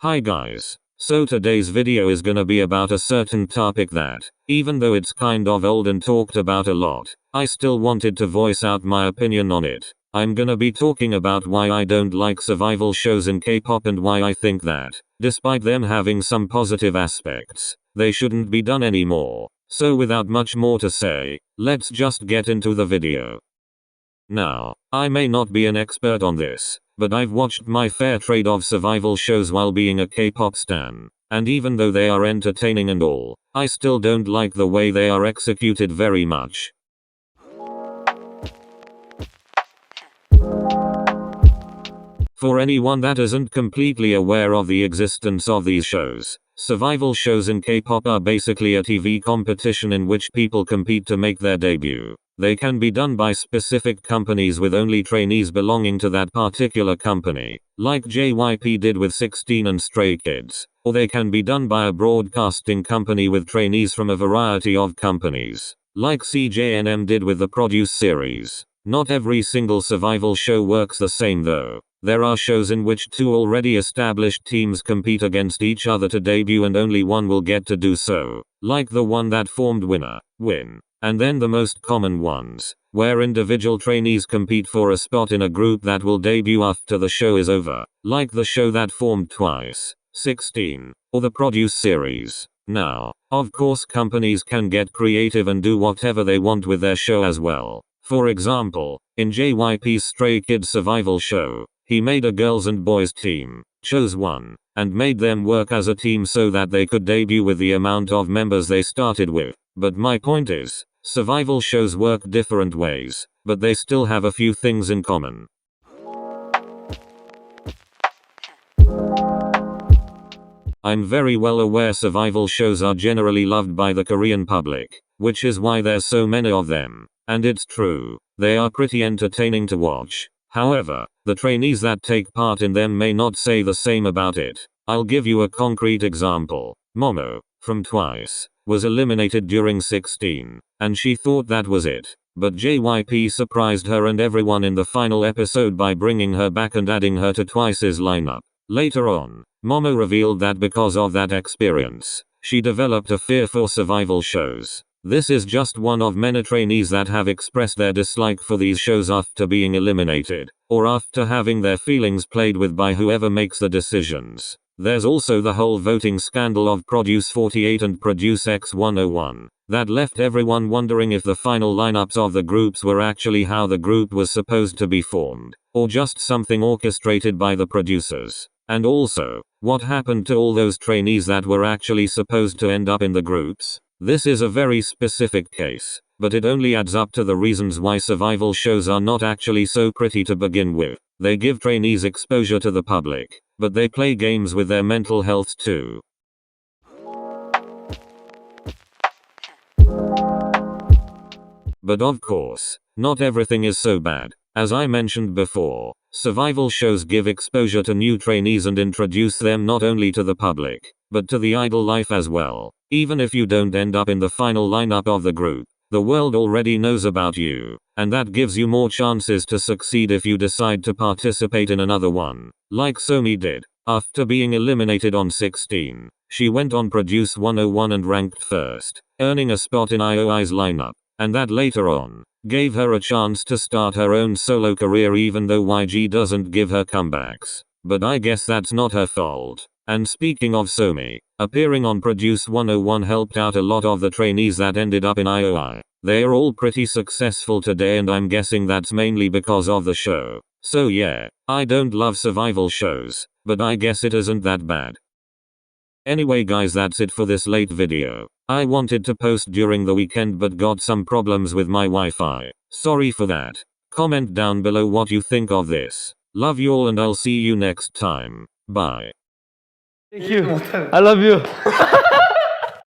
Hi guys. So today's video is gonna be about a certain topic that, even though it's kind of old and talked about a lot, I still wanted to voice out my opinion on it. I'm gonna be talking about why I don't like survival shows in K-pop and why I think that, despite them having some positive aspects, they shouldn't be done anymore. So without much more to say, let's just get into the video. Now, I may not be an expert on this, but I've watched my fair trade of survival shows while being a K-pop stan, and even though they are entertaining and all, I still don't like the way they are executed very much. For anyone that isn't completely aware of the existence of these shows, survival shows in K-pop are basically a TV competition in which people compete to make their debut. They can be done by specific companies with only trainees belonging to that particular company, like JYP did with 16 and Stray Kids, or they can be done by a broadcasting company with trainees from a variety of companies, like CJNM did with the Produce series. Not every single survival show works the same though. There are shows in which two already established teams compete against each other to debut and only one will get to do so, like the one that formed Winner, Win. And then the most common ones, where individual trainees compete for a spot in a group that will debut after the show is over, like the show that formed Twice, 16, or the Produce series. Now, of course companies can get creative and do whatever they want with their show as well. For example, in JYP's Stray Kids survival show, he made a girls and boys team, chose one, and made them work as a team so that they could debut with the amount of members they started with. But my point is, survival shows work different ways, but they still have a few things in common. I'm very well aware survival shows are generally loved by the Korean public, which is why there's so many of them. And it's true, they are pretty entertaining to watch. However, the trainees that take part in them may not say the same about it. I'll give you a concrete example. Momo, from Twice, was eliminated during 16, and she thought that was it. But JYP surprised her and everyone in the final episode by bringing her back and adding her to Twice's lineup. Later on, Momo revealed that because of that experience, she developed a fear for survival shows. This is just one of many trainees that have expressed their dislike for these shows after being eliminated, or after having their feelings played with by whoever makes the decisions. There's also the whole voting scandal of Produce 48 and Produce X101, that left everyone wondering if the final lineups of the groups were actually how the group was supposed to be formed, or just something orchestrated by the producers. And also, what happened to all those trainees that were actually supposed to end up in the groups? This is a very specific case, but it only adds up to the reasons why survival shows are not actually so pretty to begin with. They give trainees exposure to the public, but they play games with their mental health too. But of course, not everything is so bad. As I mentioned before, survival shows give exposure to new trainees and introduce them not only to the public, but to the idol life as well. Even if you don't end up in the final lineup of the group, the world already knows about you, and that gives you more chances to succeed if you decide to participate in another one, like Somi did. After being eliminated on 16, she went on Produce 101 and ranked first, earning a spot in IOI's lineup, and that later on gave her a chance to start her own solo career even though YG doesn't give her comebacks. But I guess that's not her fault. And speaking of Somi, appearing on Produce 101 helped out a lot of the trainees that ended up in IOI. They are all pretty successful today and I'm guessing that's mainly because of the show. So yeah, I don't love survival shows, but I guess it isn't that bad. Anyway guys, that's it for this late video. I wanted to post during the weekend but got some problems with my Wi-Fi. Sorry for that. Comment down below what you think of this. Love you all and I'll see you next time. Bye. Thank you. I love you.